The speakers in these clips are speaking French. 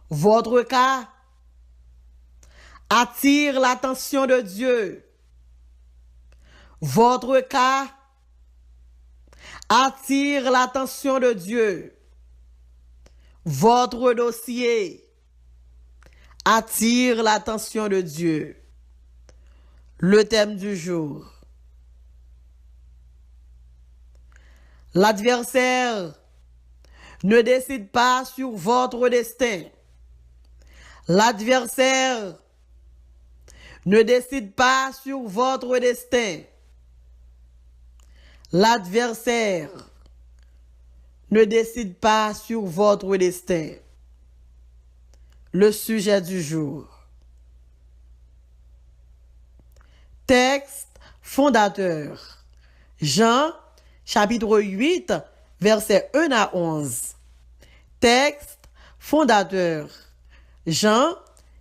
Votre cas attire l'attention de Dieu. Votre cas attire l'attention de Dieu. Votre dossier attire l'attention de Dieu. Le thème du jour. L'adversaire ne décide pas sur votre destin. L'adversaire ne décide pas sur votre destin. L'adversaire ne décide pas sur votre destin. Le sujet du jour. Texte fondateur. Jean, chapitre 8, versets 1 à 11. Texte fondateur. Jean,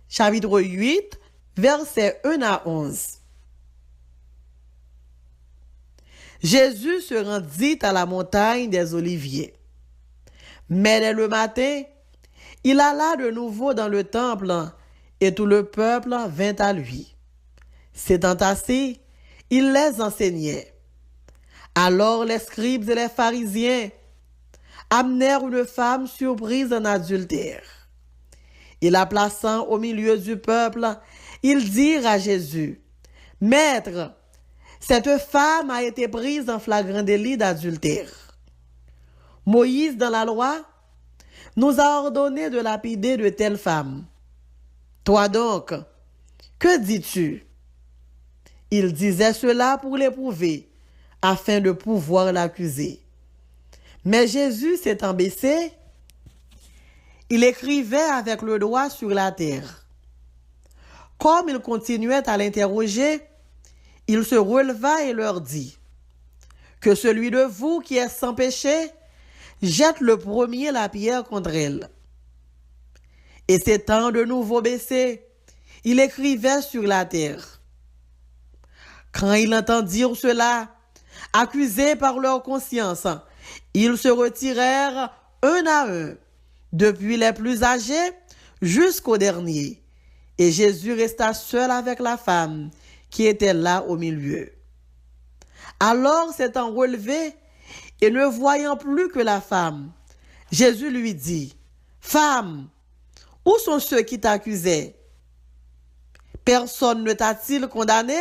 chapitre 8, versets 1 à 11. Jésus se rendit à la montagne des Oliviers. Mais dès le matin, il alla de nouveau dans le temple et tout le peuple vint à lui. S'étant assis, il les enseignait. Alors les scribes et les pharisiens amenèrent une femme surprise en adultère. Et la plaçant au milieu du peuple, ils dirent à Jésus, « Maître, cette femme a été prise en flagrant délit d'adultère. Moïse, dans la loi, nous a ordonné de lapider de telles femmes. Toi donc, que dis-tu » Il disait cela pour l'éprouver, afin de pouvoir l'accuser. Mais Jésus s'étant baissé, il écrivait avec le doigt sur la terre. Comme il continuait à l'interroger, il se releva et leur dit, « Que celui de vous qui est sans péché jette le premier la pierre contre elle. » Et s'étant de nouveau baissé, il écrivait sur la terre. Quand ils entendirent cela, accusés par leur conscience, ils se retirèrent un à un, depuis les plus âgés jusqu'au dernier. Et Jésus resta seul avec la femme qui était là au milieu. Alors, s'étant relevé et ne voyant plus que la femme, Jésus lui dit, « Femme, où sont ceux qui t'accusaient? Personne ne t'a-t-il condamné ?»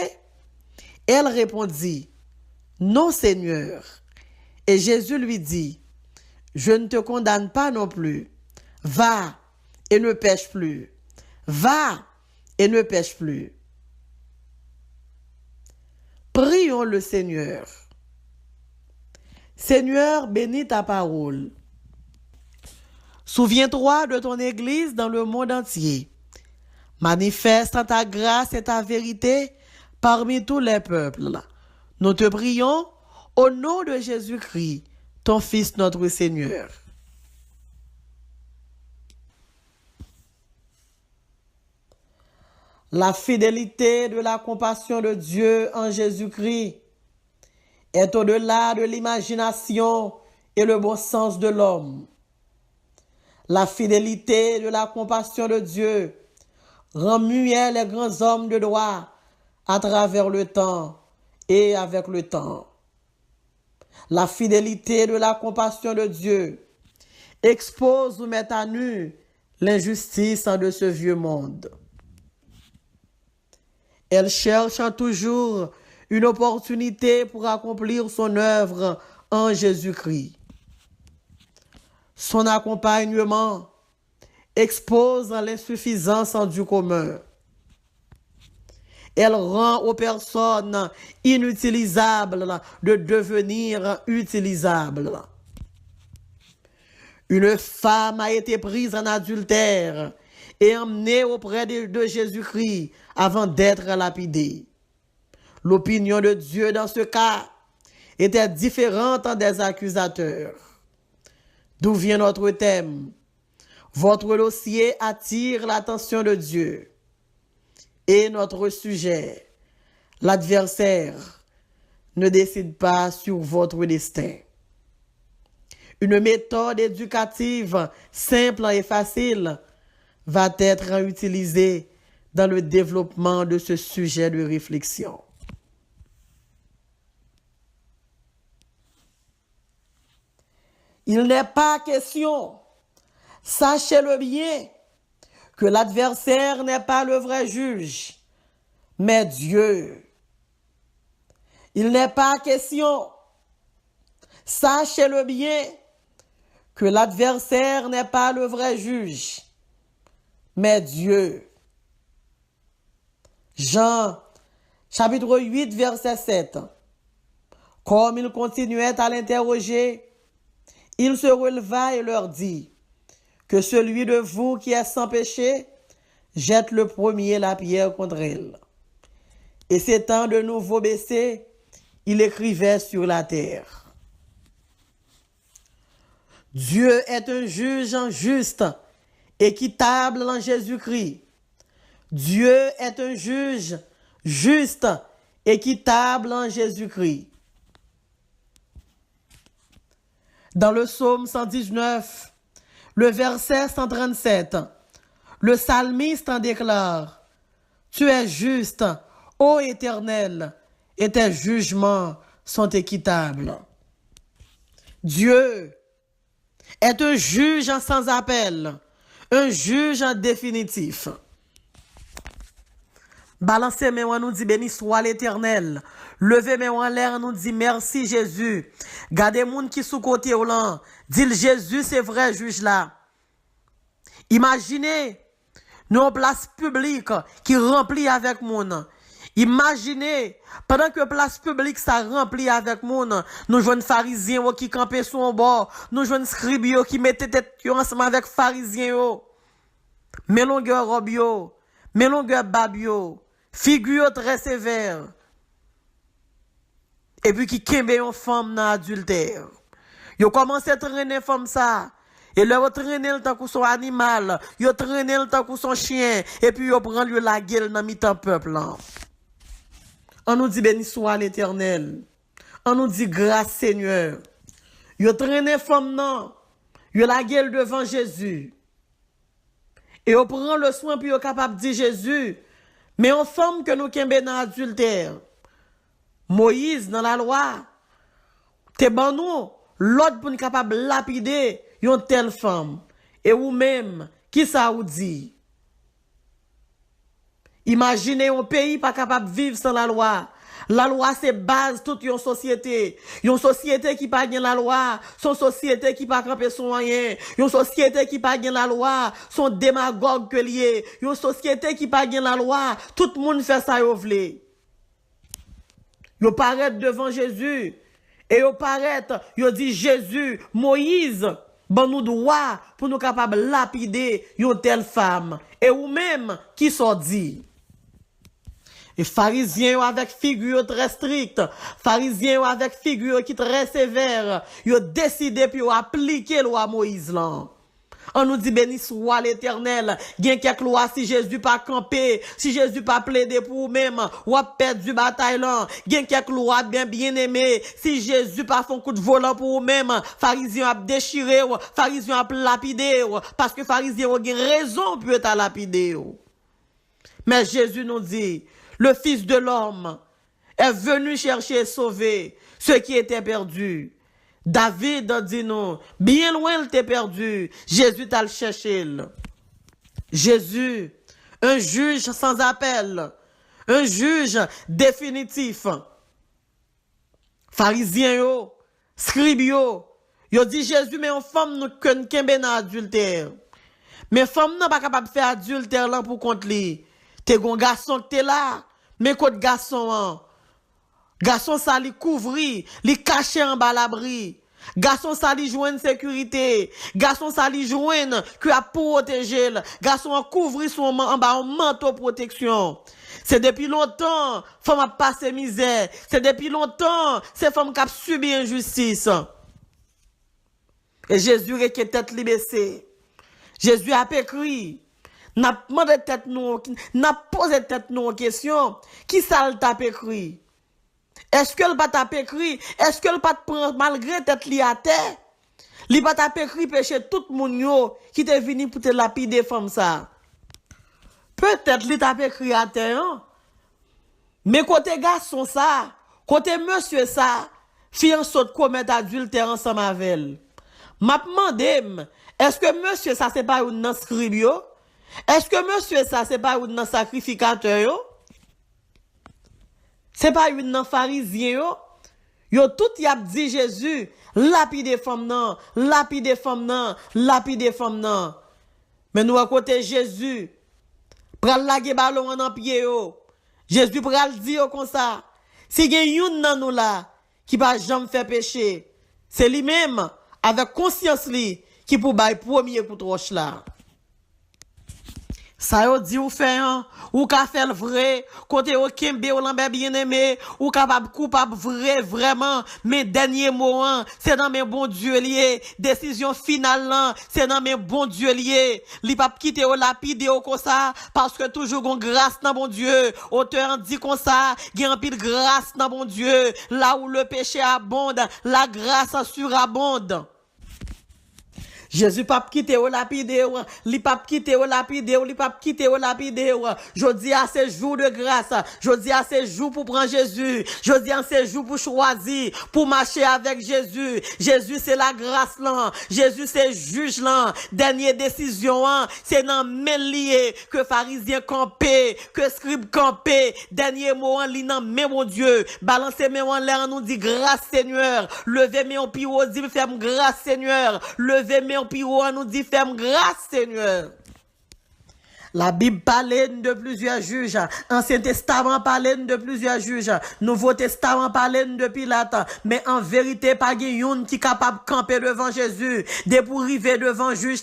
Elle répondit, « Non, Seigneur. » Et Jésus lui dit, « Je ne te condamne pas non plus. Va et ne pêche plus. Va et ne pêche plus. » Prions le Seigneur. Seigneur, bénis ta parole. Souviens-toi de ton Église dans le monde entier. Manifeste ta grâce et ta vérité parmi tous les peuples. Nous te prions au nom de Jésus-Christ, ton Fils notre Seigneur. La fidélité de la compassion de Dieu en Jésus-Christ est au-delà de l'imagination et le bon sens de l'homme. La fidélité de la compassion de Dieu rend muets les grands hommes de droit à travers le temps et avec le temps. La fidélité de la compassion de Dieu expose ou met à nu l'injustice de ce vieux monde. Elle cherche toujours une opportunité pour accomplir son œuvre en Jésus-Christ. Son accompagnement expose l'insuffisance du commun. Elle rend aux personnes inutilisables de devenir utilisables. Une femme a été prise en adultère et emmenée auprès de Jésus-Christ avant d'être lapidée. L'opinion de Dieu dans ce cas était différente des accusateurs. D'où vient notre thème? Votre dossier attire l'attention de Dieu. Et notre sujet, l'adversaire ne décide pas sur votre destin. Une méthode éducative simple et facile va être utilisé dans le développement de ce sujet de réflexion. Il n'est pas question, sachez-le bien, que l'adversaire n'est pas le vrai juge, mais Dieu. Il n'est pas question, sachez-le bien, que l'adversaire n'est pas le vrai juge, mais Dieu. Jean, chapitre 8, verset 7. Comme il continuait à l'interroger, il se releva et leur dit, que celui de vous qui est sans péché, jette le premier la pierre contre elle. Et s'étant de nouveau baissé, il écrivait sur la terre. Dieu est un juge juste, équitable en Jésus-Christ. Dieu est un juge juste, équitable en Jésus-Christ. Dans le psaume 119, le verset 137, le psalmiste en déclare, « Tu es juste, ô Éternel, et tes jugements sont équitables. » Dieu est un juge sans appel, un juge en définitif. Balancez mes mains, nous dit béni soit l'Éternel. Levez mes mains en l'air, nous dit merci Jésus. Gardez moun qui sous côté au lan. Dit Jésus, c'est vrai juge là. Imaginez nos places publiques qui remplit avec moun. Imaginez, pendant que place publique ça remplit avec moun, nous jeunes pharisiens qui campaient sur un bord, nous jeunes scribes qui mettaient tête ensemble avec pharisiens. Mais longueur robe yo, mais longueur bab yo, figure très sévère. Et puis qui kembe une femme dans adultère. Yo commencé à traîner femme ça. Et là, yo traîner le temps que son animal, yo traîner le temps que son chien, et puis yo prend lui la gueule dans mi-temps peuple. On nous dit béni soit l'Éternel. On nous dit grâce Seigneur. Yo traîner femme non, yo la gueule devant Jésus. Et on prend le soin puis on est capable de dire Jésus, mais on femme que nous kembe dans adultère. Moïse dans la loi, te ban nous l'autre pour nous capable lapider une telle femme. Et ou même, qui ça ou dit? Imaginez un pays pas capable de vivre sans la loi. La loi c'est base toute une société. Une société qui pas gagne la loi, son société qui pas camper son rien. Une société qui pas gagne la loi, son démagogue que lié. Une société qui pas gagne la loi, tout le monde fait ça yo vle. Yo paraît devant Jésus et yo paraît, yo dit Jésus, Moïse, bon nous droit pour nous capable lapider une telle femme. Et ou même qui sont dit. Et pharisiens avec figure très stricte, pharisiens avec figure qui très sévère, ils ont décidé puis ils ont appliqué la loi Moïse là. On nous dit béni soit l'Éternel, gen quelques lois si Jésus pas campé, si Jésus pas plaidé pour vous-même, ou a perdu bataille là, gen quelques lois bien aimé, si Jésus pas fait un coup de volant pour vous-même, pharisiens a déchiré, pharisiens a lapidé, parce que pharisiens ont raison pour être lapidé. Mais Jésus nous dit, le Fils de l'homme est venu chercher et sauver ceux qui étaient perdus. David dit nous, bien loin il t'est perdu. Jésus t'a le cherché. Jésus, un juge sans appel, un juge définitif. Pharisiens yo, scribes yo dit Jésus mais on femme nous kembe dans adultère. Mais femme n'a pas capable de faire adultère là pour compte li. T'es gon garçon que t'es là, mais côté garçon garçon ça li couvri, li caché en bas l'abri. Garçon ça li joine sécurité, garçon ça li joine que a protéger, garçon a couvri son en bas un manteau protection. C'est depuis longtemps femme a passé misère, c'est depuis longtemps ces femmes qui a subi injustice. Et Jésus est tête li baissée. Jésus a écrit, n'a demandé tête nous, n'a posé tête nous en question, qui ça le tape écrit? Est-ce que le pas tape écrit? Est-ce que le pas prend malgré tête li à terre? Li pas tape écrit péché tout moun yo qui te venu pour te lapider femme ça. Peut-être li t'a écrit à terre. Mais côté garçon ça, côté monsieur ça, fille en saute commettre adultère ensemble avec elle. M'a demandé, est-ce que monsieur ça c'est pas un nan scribe yo? Est-ce que monsieur ça c'est pas un nan sacrificateur yo? C'est pas un nan pharisien yo? Yo tout y a dit Jésus, lapide femme nan, lapide femme nan, lapide femme nan. Mais nous à côté Jésus, pral lage ballon en pied yo. Jésus pral dire comme ça, si gen yon nan nous là qui pas jamais fait péché, c'est lui-même avec conscience li qui pour bail premier coup roche là. Ça yo dit ou fait ou ka fait le vrai côté au kembe ou l'ambé bien-aimé ou capable coupable vrai vraiment mes derniers mots c'est dans mes bon Dieu lié décision finale là c'est dans mes bon Dieu lié li pas quitter au lapide ou comme ça parce que toujours gon grâce dans bon Dieu auteur dit comme ça gen un pile grâce dans bon Dieu là où le péché abonde la grâce surabonde. Jésus pas quitter au lapide, li pas quitter au lapide, li pas quitter au lapide. Jodi à ces jours de grâce, jodi à ces jours pour prendre Jésus, jodi à ces jours pour choisir, pour marcher avec Jésus. Jésus c'est la grâce là, Jésus c'est juge là. Dernière décision, c'est dans main lié que pharisien campé, que scribe campé. Dernier mot li nan main mon Dieu. Balancez main en l'air, nous dit grâce Seigneur. Levez main en pio, dit ferme grâce Seigneur. Levez main Piro nous dit ferme grâce Seigneur. La Bible parle de plusieurs juges. Ancien Testament parle de plusieurs juges. Nouveau Testament parle de Pilate. Mais en vérité, pas yon qui capable de camper devant Jésus. De pour arriver devant juge,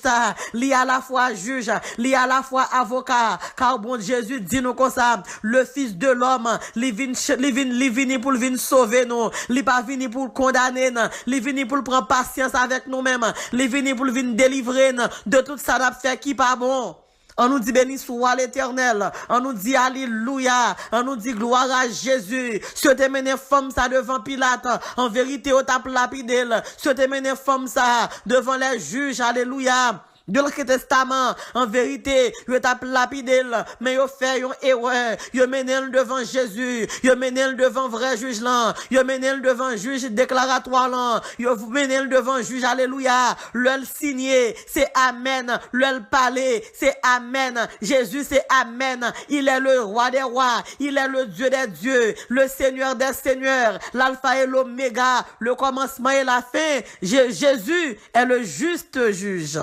li à la fois juge, li à la fois avocat. Car bon Jésus dit nous comme ça, le Fils de l'homme, li vini pour venir sauver nous. Li pas vini pour condamner nous. Li vini pour prendre patience avec nous-mêmes. Li vini pour venir délivrer nous de tout ça n'a fait qui pas bon. On nous dit béni soit l'Éternel. On nous dit alléluia. On nous dit gloire à Jésus. Ce te mené femme ça devant Pilate. En vérité, on tape lapidel. Ce te mené femme ça devant les juges. Alléluia. De l'Ancien Testament, en vérité, yo tape lapidel, mais yo fait yon erreur, yo menel devant Jésus, yo menel devant vrai juge là, yo menel devant juge déclaratoire là, yo menel devant juge, alléluia, le signé, c'est amen, le parler, c'est amen, Jésus c'est amen, il est le roi des rois, il est le Dieu des dieux, le Seigneur des seigneurs, l'alpha et l'oméga, le commencement et la fin, Jésus est le juste juge.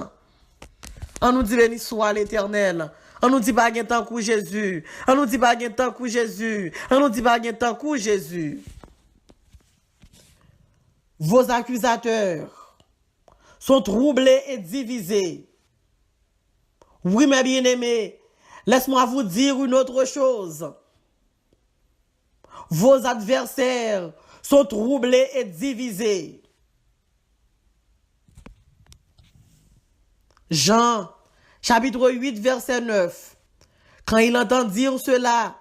On nous dit béni soit l'Éternel. On nous dit pas gen tant que Jésus. On nous dit pas gen tant que Jésus. On nous dit pas gen tant que Jésus. Vos accusateurs sont troublés et divisés. Oui, mes bien-aimés, laisse-moi vous dire une autre chose. Vos adversaires sont troublés et divisés. Jean, chapitre 8, verset 9. Quand ils entendirent cela,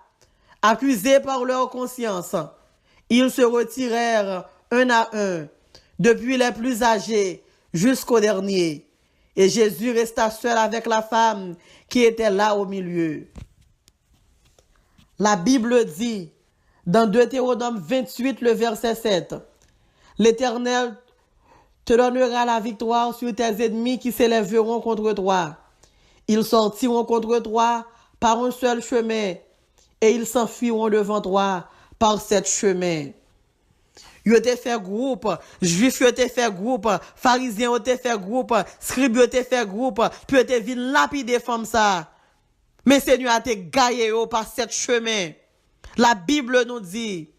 accusés par leur conscience, ils se retirèrent un à un, depuis les plus âgés jusqu'au dernier. Et Jésus resta seul avec la femme qui était là au milieu. La Bible dit, dans Deutéronome 28, le verset 7, l'Éternel te donnera la victoire sur tes ennemis qui s'élèveront contre toi. Ils sortiront contre toi par un seul chemin et ils s'enfuiront devant toi par sept chemins. Yo te fait groupe, juif yo te fait groupe, pharisien yo te fait groupe, scribe yo te fait groupe, puis te vin lapide femme ça. Mais Seigneur a te gaillé par sept chemins. La Bible nous dit,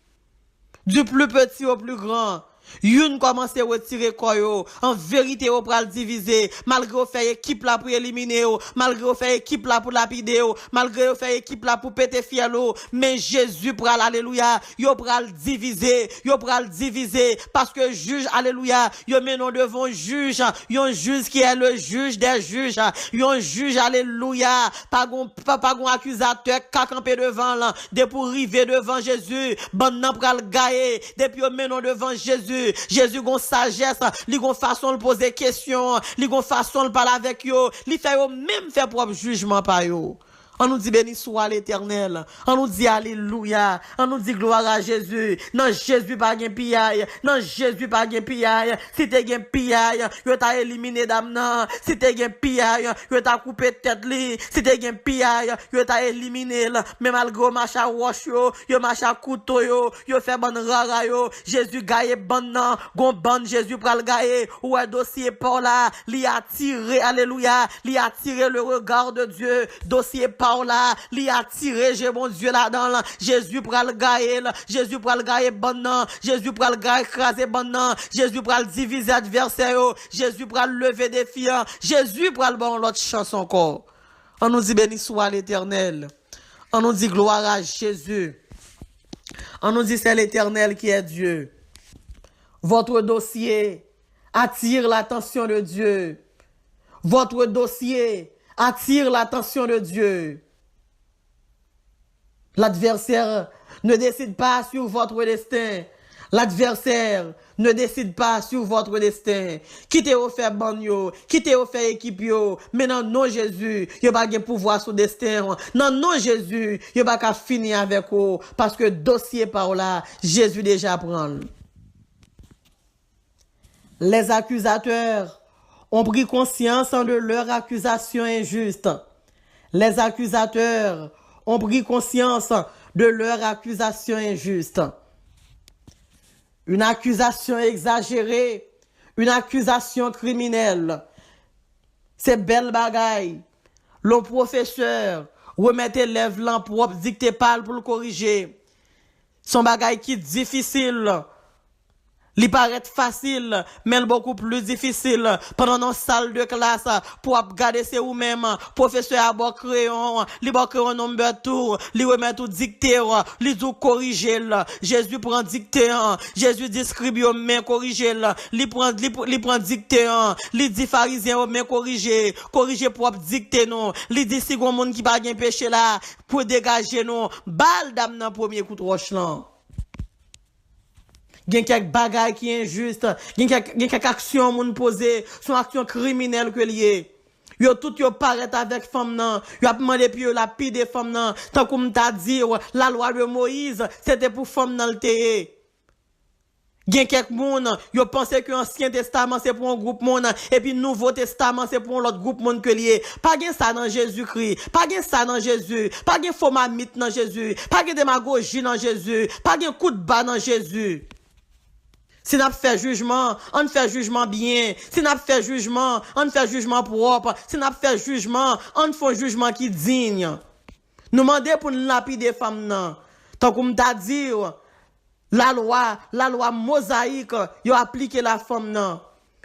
du plus petit au plus grand, Youn commence à retirer quoi yo. En vérité, on pral diviser. Malgré on fait équipe là pour éliminer yo. Malgré on fait équipe là pour lapider yo. Malgré on fait équipe là pour péter fiel yo. Mais Jésus pral, alléluia. Yo pral diviser. Yo pral diviser. Parce que juge, alléluia. Yo menon devant juge. Yon juge qui est le juge des juges. Yon juge, alléluia. Pas gon accusateur qui campé devant là. Depuis pour arriver devant Jésus. Bon nan pral gaye. Depuis yo menon devant Jésus. Jésus gon sagesse, li gon façon de poser question, li gon façon de parler avec yo, li fait yo même faire propre jugement par yo. On nous dit béni soit l'Éternel. On nous dit alléluia. On nous dit gloire à Jésus. Non, Jésus pas gen pillaille. Non, Jésus pas gen pillaille. Si te gen pillaille, yo t'a éliminé dame nan. Si te gen pillaille, yo t'a coupé tête li. Si te gen pillaille, yo t'a éliminé là. Mais malgré macha roche yo macha couteau yo fait bon rara yo. Jésus gagne bon nan. Gon bon Jésus pral gagne. Ouais dossier par là, li a tiré alléluia, li a tiré le regard de Dieu. Dossier par là, li a tiré, j'ai mon Dieu là-dedans, Jésus pral gaye, Jésus pral gaye bon nan, Jésus pral gaye écraser bon nan, Jésus pral diviser adversaire, Jésus pral lever défi, Jésus pral bon l'autre chance encore. On nous dit béni soit l'Éternel. On nous dit gloire à Jésus. On nous dit c'est l'Éternel qui est Dieu. Votre dossier attire l'attention de Dieu. Votre dossier attire l'attention de Dieu. L'adversaire ne décide pas sur votre destin. L'adversaire ne décide pas sur votre destin. Qui t'a offert banyo, qui t'a offert équipe yo, mais non, non Jésus, yo pas de pouvoir sur destin. Non, non Jésus, yo pas qu'à finir avec vous, parce que dossier par là, Jésus déjà prend. Les accusateurs ont pris conscience de leur accusation injuste. Les accusateurs ont pris conscience de leur accusation injuste. Une accusation exagérée, une accusation criminelle. C'est belle bagaille. Le professeur remettait l'élève propre, dicté pas pour le corriger. Son bagaille qui est difficile. Il paraît facile, mais beaucoup plus difficile. Pendant nos salles de classe, pour regarder c'est ou même, professeur a bon crayon, il bon crayon nombre tout, il remet tout dicté, il tout corriger. Jésus prend dicté, Jésus distribue aux mains corriger, il prend dicté, il dit pharisien aux mains corriger propre dicté non, il dit si gon monde qui pas gen péché là, pour dégager non, balle dame dans premier coup de roche là. Gen quelques bagailles qui est injuste, gen quelques actions moun poser, son action criminelle que lié. Yo tout yo paraît avec femme nan, yo a demandé puis yo la pire des femmes nan, tant comme t'a dit la loi de Moïse, c'était pour femme nan le té. Gen quelques moun, yo pensait que Ancien Testament c'est pour un groupe moun et puis Nouveau Testament c'est pour l'autre groupe moun que lié. Pas gen ça dans Jésus-Christ, pas gen ça dans Jésus, pas gen faux mamite dans Jésus, pas gen démagogie dans Jésus, pas gen coup de bas dans Jésus. Si nous fait jugement, on fait jugement bien. Si nous fait jugement, on fait jugement propre. Si nous fait jugement, on fait jugement qui digne. Nous demandons pour nous lapider des femmes nan. Tant comme t'a dit, la loi mosaïque, yo appliqué la femme nan.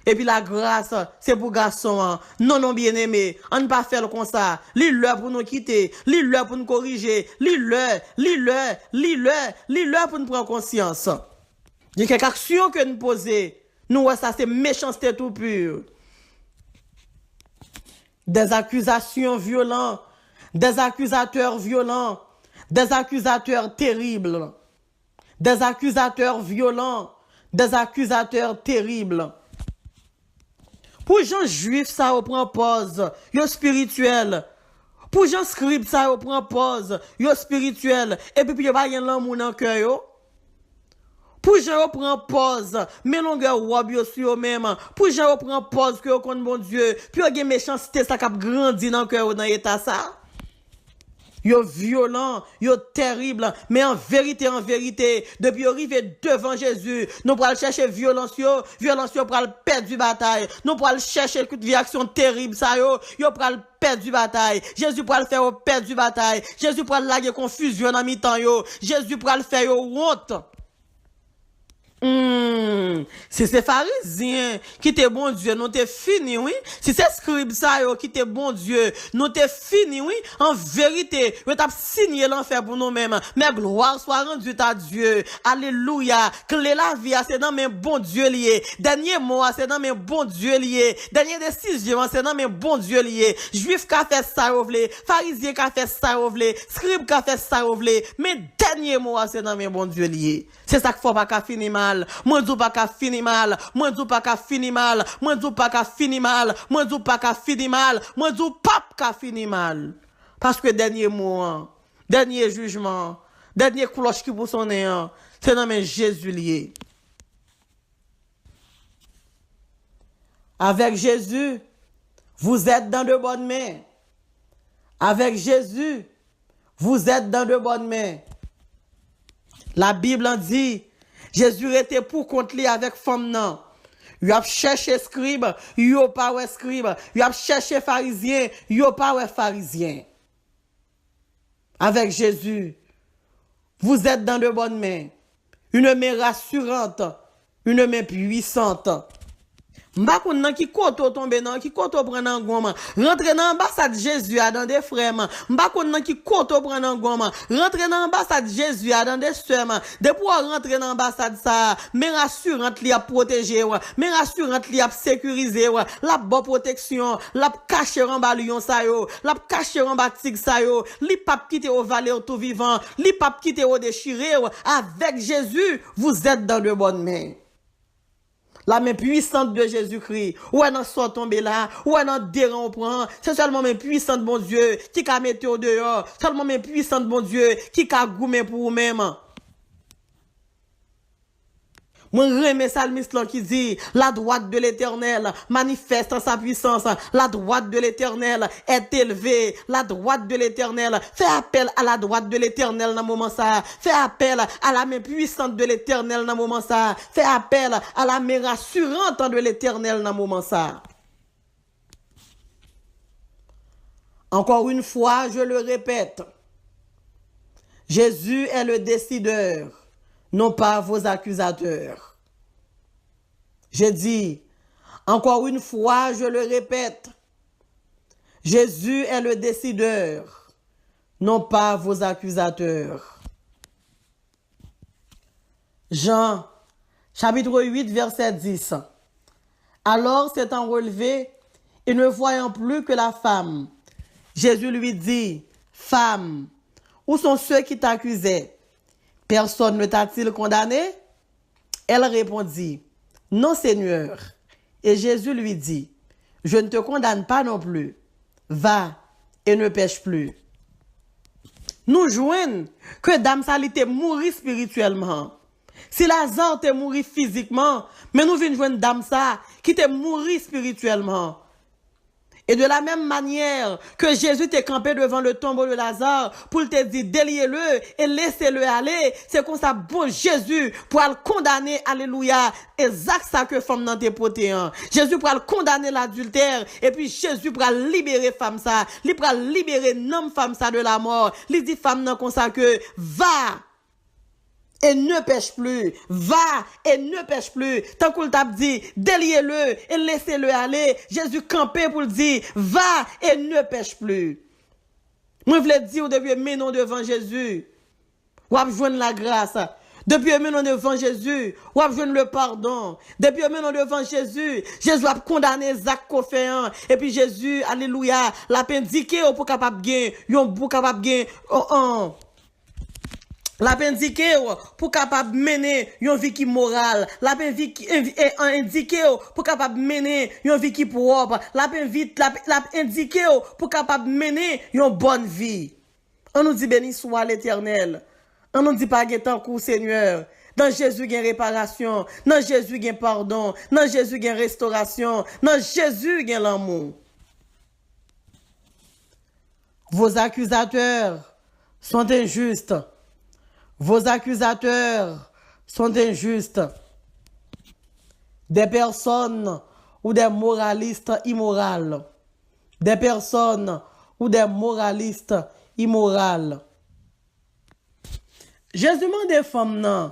Et puis la grâce, c'est pour garçon. Non, non, bien aimé. On ne pas faire comme ça. L'heure pour nous quitter. L'heure pour nous corriger. L'heure pour nous prendre conscience. Il y a quelques actions que nous posons. Nous, ça c'est méchanceté tout pur. Des accusations violentes, des accusateurs violents, des accusateurs terribles, des accusateurs violents, des accusateurs terribles. Pour les gens juifs, ça prend pause, yo spirituel. Pour les gens scribes, ça prend pause, yo spirituel. Et puis, il y a pas l'amour dans le cœur. Pour gens prend pause, mais longueur robe yo sur eux même. Pour gens prend pause que connaît bon Dieu, puis gen méchanceté ça cap grandi dans cœur dans état ça. Yo violent, yo terrible, mais en vérité, depuis arriver devant Jésus, nous pour chercher violence pour perdre du bataille. Nous pour chercher toute réaction terrible ça yo pour perdre du bataille. Jésus pour faire perdre du bataille. Jésus pour laguer confusion dans mi-temps yo. Jésus pour faire honte. Si c'est pharisien qui t'est bon Dieu, nous t'es fini, oui. Si c'est scribe ça yo qui t'est bon Dieu, nous t'es fini, oui. En vérité, yo t'a signé l'enfer pour nous-mêmes. Mais gloire soit rendue à Dieu. Alléluia. Clé la vie, c'est dans mes bon Dieu lié. Dernier mot, c'est dans mes bon Dieu lié. Dernière décision, c'est dans mes bon Dieu lié. Juif qui a fait ça, pharisien qui a fait ça, scribe qui a fait ça, mais dernier mot, c'est dans mes bon Dieu lié. C'est ça qu'il faut pas qu'à finir mal. Moi dis pas qu'à finir mal. Moi dis pas qu'à finir mal. Moi dis pas qu'à finir mal. Moi dis pas qu'à finir mal. Moi dis pas qu'à finir mal. Parce que dernier mot, dernier jugement, dernier cloche qui pour son nez, c'est dans mes Jésus lié. Avec Jésus, vous êtes dans de bonnes mains. Avec Jésus, vous êtes dans de bonnes mains. La Bible en dit, Jésus était pour contre lui avec femme non. Il a cherché scribe, il a pas ouais scribe. Il a cherché pharisien, il a pas ouais pharisien. Avec Jésus, vous êtes dans de bonnes mains. Une main rassurante, une main puissante. Mba kon nan ki koto tombe nan, ki koto pren nan goma. Rentre dans l'ambassade Jésus a dans des frères. Mba kon nan ki koto pren nan goma. Rentre dans l'ambassade Jésus a dans des sœurs. Depuis rentrer dans l'ambassade ça, mais rassurante li a protéger, mais rassurante li a sécuriser, la bonne protection, la cacher en bas lion sa yo, la cacher en bas tig sa yo, li pap quitter au valet tout vivant, li pap quitter au déchiré. Avec Jésus, vous êtes dans de bonnes mains. La main puissante de Jésus-Christ. Ou est sort tomber là, ou est dans déran prend. C'est seulement main puissante mon Dieu qui a mettre au dehors. Seulement main puissante mon Dieu qui a goumé pour vous-même. Moi, remets salmiste qui dit, la droite de l'Éternel manifeste sa puissance. La droite de l'Éternel est élevée. La droite de l'Éternel fait appel à la droite de l'Éternel dans le moment ça. Fait appel à la main puissante de l'Éternel dans le moment ça. Fait appel à la main rassurante de l'Éternel dans le moment ça. Encore une fois, je le répète. Jésus est le décideur, non pas vos accusateurs. Je dis, encore une fois, je le répète, Jésus est le décideur, non pas vos accusateurs. Jean, chapitre 8, verset 10. Alors s'étant relevé et ne voyant plus que la femme, Jésus lui dit, femme, où sont ceux qui t'accusaient? Personne ne t'a-t-il condamné? Elle répondit, non Seigneur. Et Jésus lui dit, je ne te condamne pas non plus. Va et ne pêche plus. Nous joignons que Dame Salité mourit spirituellement. Si Lazare te mourit physiquement, mais nous venons joindre Dame ça qui te mourit spirituellement. Et de la même manière que Jésus t'est campé devant le tombeau de Lazare pour te dire déliez-le et laissez-le aller, c'est comme ça bon Jésus pour le condamner, alléluia, exact ça que femme nan te poté. Jésus pour le condamner l'adultère et puis Jésus pour libérer femme ça, il pour libérer non femme ça de la mort. Il dit femme nan comme ça que va et ne pêche plus. Va et ne pêche plus. Tant qu'on t'a dit, déliez-le et laissez-le aller. Jésus campé pour le dire, va et ne pêche plus. Moi, je voulais dire, depuis maintenant devant Jésus, ou à joindre la grâce. Depuis maintenant devant Jésus, ou à joindre le pardon. Depuis maintenant devant Jésus, Jésus a condamné Zach Koféan. Et puis Jésus, alléluia, l'a indiqué pour capable gagner, pour capable gagner, l'a indiqué pour capable mener une vie qui morale, l'a indiqué pour capable mener une vie qui propre, l'a indiqué pour capable mener une bonne vie. On nous dit béni soit l'Éternel. On nous dit pas tant coup Seigneur. Dans Jésus il y a réparation, dans Jésus il y a pardon, dans Jésus il y a restauration, dans Jésus il y a l'amour. Vos accusateurs sont injustes. Vos accusateurs sont injustes. Des personnes ou des moralistes immorales. Des personnes ou des moralistes immorales. Jésus m'a des femmes nan.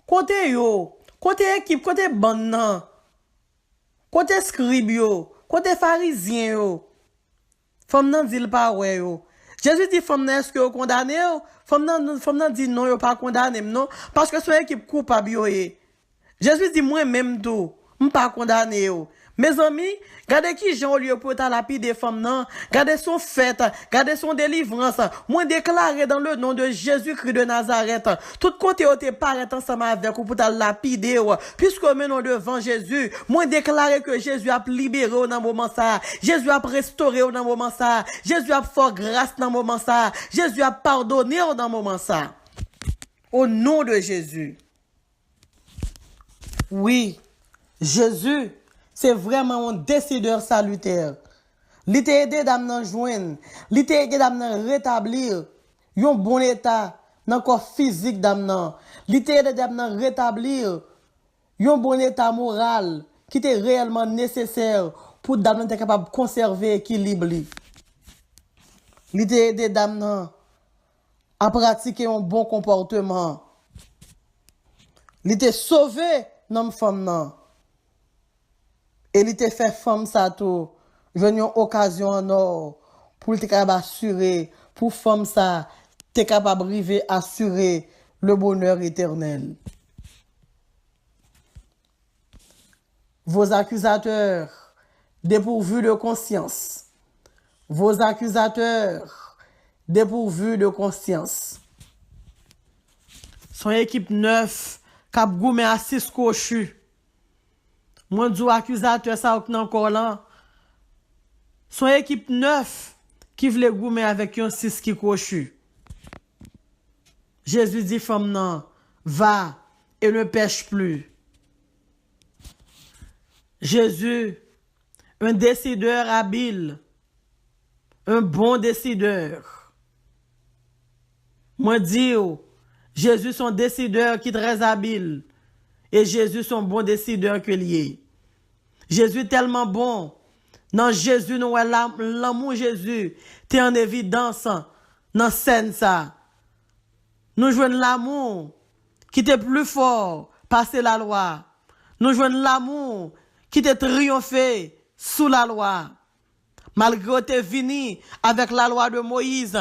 Côté yo, côté équipe, côté bande nan. Côté scribe yo, côté pharisien yo. Femme nan dit pas ouais yo. Jésus dit femme nan est-ce que vous condamné yo? Femme nan dit non yo pas condamné non parce que son équipe coupable yo. Jésus dit moi même tout, m pas condamné yo. Mes amis, regardez qui Jean au lieu pour ta lapide des femmes, non? Regardez son fête, regardez son délivrance. Moi déclaré dans le nom de Jésus-Christ de Nazareth. Tout côté où te paraît ensemble avec vous pour ta lapide, puisque maintenant devant Jésus, moi déclaré que Jésus a libéré dans le moment ça. Jésus a restauré dans le moment ça. Jésus a fait grâce dans le moment ça. Jésus a pardonné dans le moment ça. Au nom de Jésus. Oui. Jésus, c'est vraiment un décideur salutaire. Il t'a aidé à joindre, il t'a aidé à rétablir un bon état dans le corps physique d'amnan. Il t'a aidé à rétablir un bon état moral qui était réellement nécessaire pour d'amnan être capable de conserver l'équilibre. Il t'a aidé d'amnan à pratiquer un bon comportement. Il t'a sauvé dans la femme. Et il te fait femme ça tout. Une occasion en or pour te capable assurer, pour femme ça, te capable arriver assurer le bonheur éternel. Vos accusateurs dépourvus de conscience. Vos accusateurs dépourvus de conscience. Son équipe 9 cap goumé à 6 cochus. Moi, dis accusateur, ça, encore là. Son équipe 9 qui voulait goumer avec un 6 qui cochu. Jésus dit, femme, non, va et ne pêche plus. Jésus, un décideur habile, un bon décideur. Moi, dis, Jésus, son décideur qui est très habile. Et Jésus, son bon décideur que lié. Jésus tellement bon. Dans Jésus, nous l'amour Jésus, t'es en évidence dans scène ça. Nous jouons l'amour qui était plus fort, passer la loi. Nous jouons l'amour qui était triomphé sous la loi. Malgré que tu venu avec la loi de Moïse,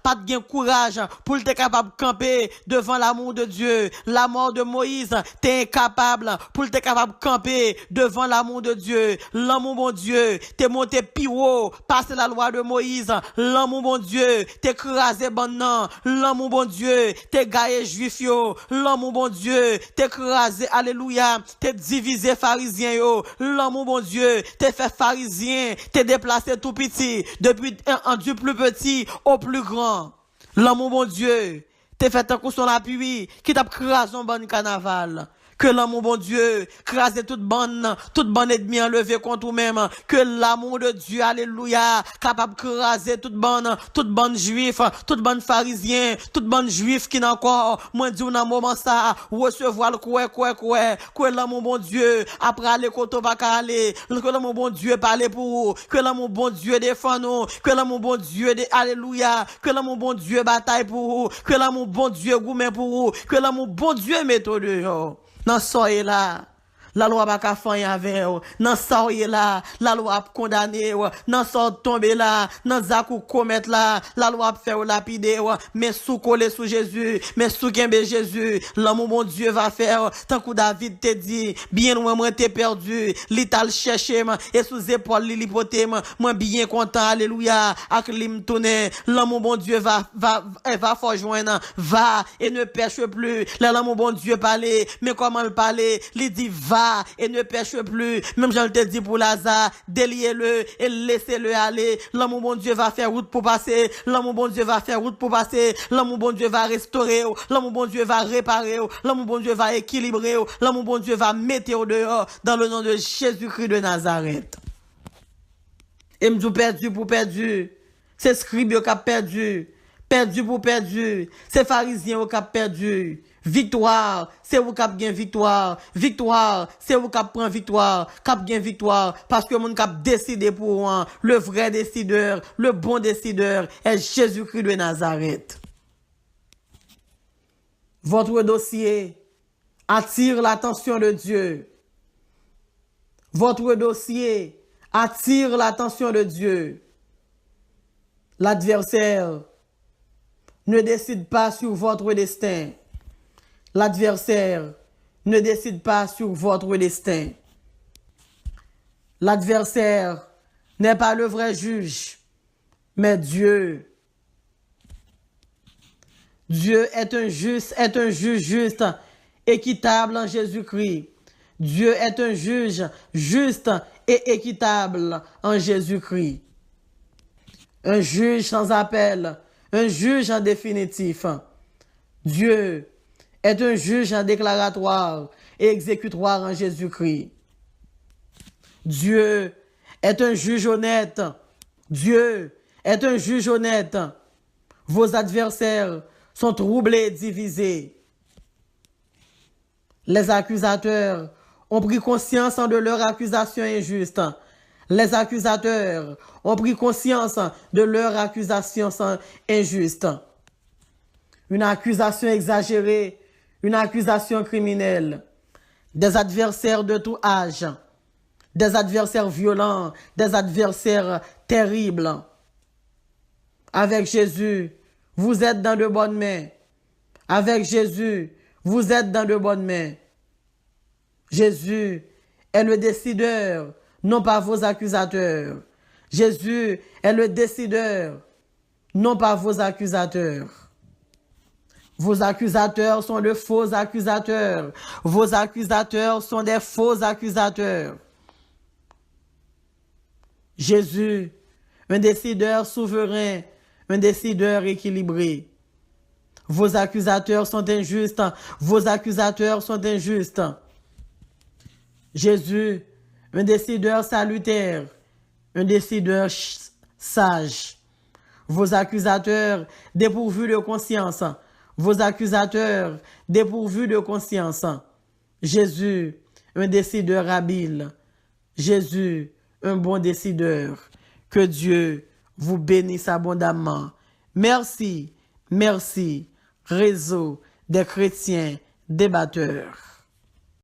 pas de gain courage pour être capable de camper devant l'amour de Dieu. La mort de Moïse, tu es incapable pour être capable de camper devant l'amour de Dieu. L'amour bon Dieu, t'es monté plus haut, passer la loi de Moïse. L'amour bon Dieu, t'es crasé bonnan. L'amour bon Dieu, t'es gaillé juif yo. L'amour bon Dieu, t'es crasé, alléluia, t'es divisé pharisien yo. L'amour bon Dieu, t'es fait pharisien. T'es déplacé tout petit, depuis un Dieu plus petit au plus grand. L'amour, mon Dieu, t'es fait un coup sur l'appui, qui t'a crasé un bon carnaval. Que l'amour, bon Dieu, crase toute bonne ennemie enlevée contre vous-même. Que l'amour de Dieu, alléluia, capable de craser toute bonne juif, toute bonne pharisien, toute bonne juif qui n'a encore, moi, dit, dans moment ça, recevoir le que l'amour, bon Dieu, après aller, quand on va aller, que l'amour, bon Dieu, parler pour vous, que l'amour, bon Dieu, défend nous, que l'amour, bon Dieu, alléluia, que l'amour, bon Dieu, bataille pour vous, que l'amour, bon Dieu, gourmet pour vous, que l'amour, bon Dieu, méthode, dans soyez là, la loi va faire avec vous. Dans soyez là, la loi va condamner vous. Dans sort tomber là, dans zakou commettre là, la loi va faire lapider vous. Mais sous coller sous Jésus, mais sous kembe Jésus, l'amour mon Dieu va faire. Tant que David te dit, bien loin moi t'es perdu, l'ital chercher et sous épaule l'hypothème, moi bien content, alléluia, ak lim tourner, l'amour mon Dieu va fort joindre, va et ne pêche plus. L'amour bon Dieu parler, mais comment le parler? Il dit va et ne pêche plus. Même je te dis pour Lazare, déliez-le et laissez-le aller. L'amour bon Dieu va faire route pour passer. L'amour bon Dieu va faire route pour passer. L'amour bon Dieu va restaurer. L'amour bon Dieu va réparer. L'amour bon Dieu va équilibrer. L'amour bon Dieu va mettre au dehors dans le nom de Jésus-Christ de Nazareth. Et me dit perdu pour perdu. C'est scribe qui a perdu. Perdu pour perdu. C'est pharisien qui a perdu. Victoire, c'est vous qui avez gagné victoire. Victoire, c'est vous qui prenez victoire. Qui gagne victoire. Parce que mon cap décidé pour moi. Le vrai décideur, le bon décideur est Jésus-Christ de Nazareth. Votre dossier attire l'attention de Dieu. Votre dossier attire l'attention de Dieu. L'adversaire ne décide pas sur votre destin. L'adversaire ne décide pas sur votre destin. L'adversaire n'est pas le vrai juge, mais Dieu. Dieu est un juge juste, équitable en Jésus-Christ. Dieu est un juge juste et équitable en Jésus-Christ. Un juge sans appel, un juge en définitif. Dieu est un juge en déclaratoire et exécutoire en Jésus-Christ. Dieu est un juge honnête. Dieu est un juge honnête. Vos adversaires sont troublés et divisés. Les accusateurs ont pris conscience de leur accusation injuste. Les accusateurs ont pris conscience de leur accusation injuste. Une accusation exagérée, une accusation criminelle. Des adversaires de tout âge, des adversaires violents, des adversaires terribles. Avec Jésus, vous êtes dans de bonnes mains. Avec Jésus, vous êtes dans de bonnes mains. Jésus est le décideur, non pas vos accusateurs. Jésus est le décideur, non pas vos accusateurs. Vos accusateurs sont de faux accusateurs. Vos accusateurs sont des faux accusateurs. Jésus, un décideur souverain, un décideur équilibré. Vos accusateurs sont injustes. Vos accusateurs sont injustes. Jésus, un décideur salutaire, un décideur sage. Vos accusateurs dépourvus de conscience. Vos accusateurs dépourvus de conscience. Jésus, un décideur habile. Jésus, un bon décideur. Que Dieu vous bénisse abondamment. Merci, merci, réseau des chrétiens débatteurs.